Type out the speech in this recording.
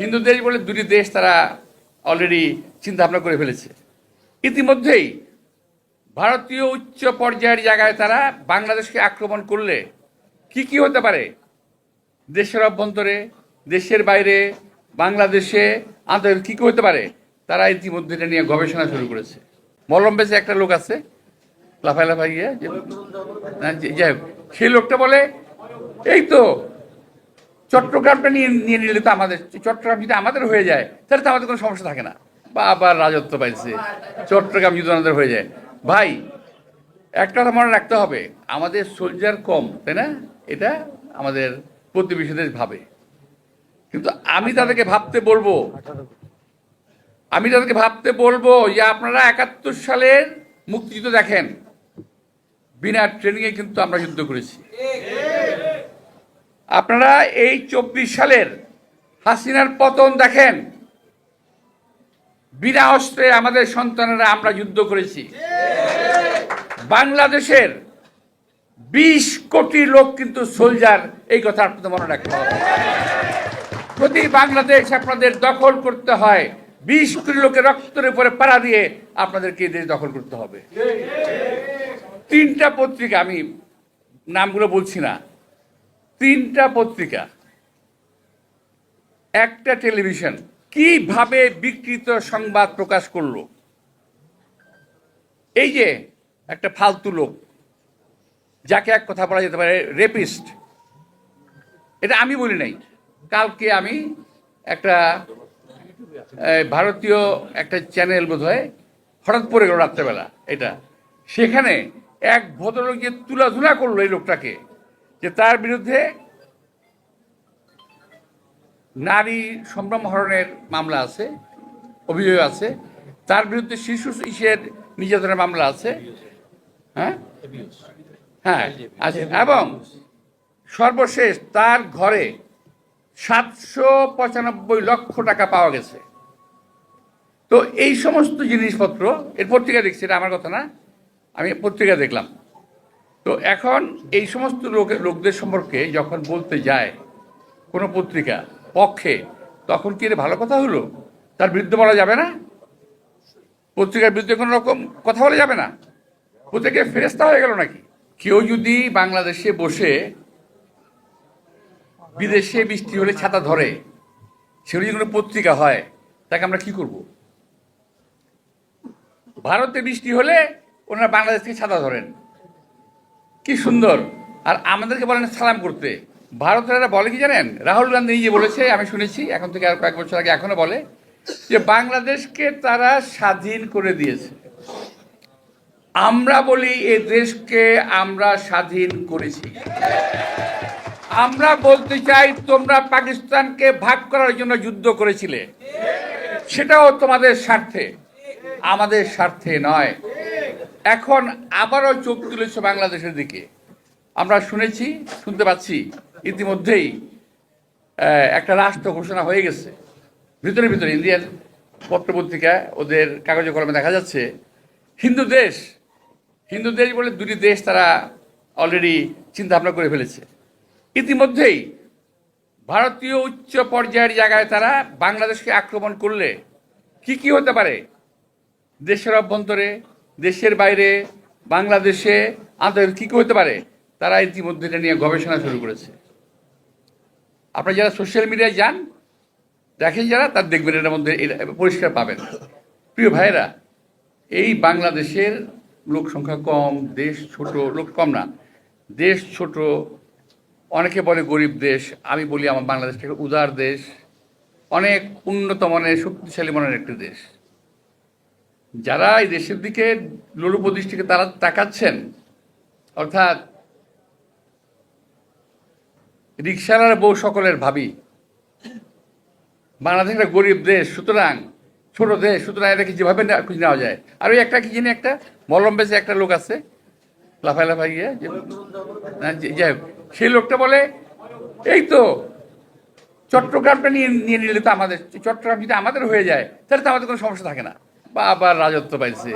হিন্দু দেশ বলে দুটি দেশ তারা অলরেডি চিন্তা ভাবনা করে ফেলেছে। ইতিমধ্যেই ভারতীয় উচ্চ পর্যায়ের জায়গায় তারা বাংলাদেশকে আক্রমণ করলে কি কি হতে পারে, দেশের অভ্যন্তরে, দেশের বাইরে, বাংলাদেশে আন্তর্জাতিক কি কি হতে পারে, তারা ইতিমধ্যে এটা নিয়ে গবেষণা শুরু করেছে। মলম বেশে একটা লোক আছে লাফাই লাফাই গিয়ে, যাই হোক, সেই লোকটা বলে এই তো চট্টগ্রামটা নিয়ে নিয়ে নিলে তো আমাদের, চট্টগ্রাম যদি আমাদের হয়ে যায় তাহলে তো আমাদের কোনো সমস্যা থাকে না, বা আবার রাজত্ব পাইছে, চট্টগ্রাম যদি আমাদের হয়ে যায়। ভাই একটা কথা মনে রাখতে হবে, আমাদের সোলজার কম, তাই না? এটা আমাদের প্রতিবেশী দেশ ভাবে, কিন্তু আমি তাদেরকে ভাবতে বলবো যে আপনারা 71 সালের মুক্তিযুদ্ধ দেখেন, বিনা ট্রেনিংয়ে কিন্তু আমরা যুদ্ধ করেছি। আপনারা এই 24 সালের হাসিনার পতন দেখেন, বিনা অস্ত্রে আমাদের সন্তানেরা আমরা যুদ্ধ করেছি। বাংলাদেশের 20 কোটি লোক কিন্তু সোলজার, এই কথা আপনাদের মনে রাখতে হবে। যদি বাংলাদেশ আপনাদের দখল করতে হয়, 20 কোটি লোকের রক্তের উপরে পাড়া দিয়ে আপনাদেরকে এই দেশ দখল করতে হবে। 3টা পত্রিকা, আমি নামগুলো বলছি না, 3টা পত্রিকা, একটা টেলিভিশন কিভাবে বিকৃত সংবাদ প্রকাশ করলো। এই যে একটা ফালতু লোক, যাকে এক কথা বলা যেতে পারে রেপিস্ট, এটা আমি বলি নাই। কালকে আমি একটা ভারতীয় একটা চ্যানেল বোধ হয় হঠাৎ পড়ে গেল রাত্রেবেলা, এটা সেখানে এক ভদ্রলোক যে তুলাধুলা করলো এই লোকটাকে, যে তার বিরুদ্ধে নারী সম্ভ্রম হরণের মামলা আছে, অভিযোগ আছে, তার বিরুদ্ধে শিশু ইসের নির্যাতনের মামলা আছে, হ্যাঁ হ্যাঁ আছে, এবং সর্বশেষ তার ঘরে 795 লক্ষ টাকা পাওয়া গেছে। তো এই সমস্ত জিনিসপত্র, এর পত্রিকা দেখছি, এটা আমার কথা না, আমি পত্রিকা দেখলাম। তো এখন এই সমস্ত লোকদের সম্পর্কে যখন বলতে যায় কোনো পত্রিকা পক্ষে, তখন কি এটা ভালো কথা হলো? তার বিরুদ্ধে বলা যাবে না? পত্রিকার বিরুদ্ধে কোনো রকম কথা বলা যাবে না? পত্রিকা ফেরেস্তা হয়ে গেল নাকি? কেউ যদি বাংলাদেশে বসে বিদেশে বৃষ্টি হলে ছাতা ধরে, সেগুলো যদি কোনো পত্রিকা হয়, তাকে আমরা কি করব? ভারতে বৃষ্টি হলে ওনারা বাংলাদেশ থেকে ছাতা ধরেন, কি সুন্দর, আর আমাদেরকে বলেন সালাম করতে। ভারতেরা বলে কি জানেন? রাহুল গান্ধী নিজে বলেছে, আমি শুনেছি, এখন থেকে আর কয়েক বছর আগে, এখনো বলে যে বাংলাদেশকে তারা স্বাধীন করে দিয়েছে। আমরা বলি এ দেশকে আমরা স্বাধীন করেছি। আমরা বলতে চাই তোমরা পাকিস্তানকে ভাগ করার জন্য যুদ্ধ করেছিলে, সেটাও তোমাদের স্বার্থে, আমাদের স্বার্থে নয়। এখন আবারও চোখ তুলেছে বাংলাদেশের দিকে। আমরা শুনতে পাচ্ছি ইতিমধ্যেই একটা রাষ্ট্র ঘোষণা হয়ে গেছে। ভিতরে ইন্ডিয়ান পত্রপত্রিকা, ওদের কাগজে কলমে দেখা যাচ্ছে হিন্দু দেশ বলে দুটি দেশ তারা অলরেডি চিন্তা ভাবনা করে ফেলেছে। ইতিমধ্যেই ভারতীয় উচ্চ পর্যায়ের জায়গায় তারা বাংলাদেশকে আক্রমণ করলে কি কি হতে পারে, দেশের অভ্যন্তরে, দেশের বাইরে, বাংলাদেশে আন্তর্জাতিক কি কি হতে পারে, তারা ইতিমধ্যে এটা নিয়ে গবেষণা শুরু করেছে। আপনারা যারা সোশ্যাল মিডিয়ায় যান, দেখেন যারা, তার দেখবেন এটার মধ্যে পরিষ্কার পাবেন। প্রিয় ভাইয়েরা, এই বাংলাদেশের লোক সংখ্যা কম, দেশ ছোট, লোক কম না, দেশ ছোট, অনেকে বলে গরিব দেশ, আমি বলি আমার বাংলাদেশটা একটা উদার দেশ, অনেক উন্নত মানের, শক্তিশালী মানের একটি দেশ। যারা এই দেশের দিকে লোলুপ দৃষ্টিকে তারা তাকাচ্ছেন, অর্থাৎ রিক্সাওয়ালার বউ সকলের ভাবি, বাংলাদেশ একটা গরিব দেশ, সুতরাং ছোট দেশ, সুতরাং এটাকে যেভাবে খুঁজে নেওয়া যায়। আর ওই একটা কি জানি, একটা মলম বেশে একটা লোক আছে লাফাই লাফাই গিয়ে, যাই হোক, সেই লোকটা বলে এই তো চট্টগ্রামটা নিয়ে নিলে তো আমাদের, চট্টগ্রাম যদি আমাদের হয়ে যায় তাহলে তো আমাদের কোনো সমস্যা থাকে না, বা আবার রাজত্ব পাইছে।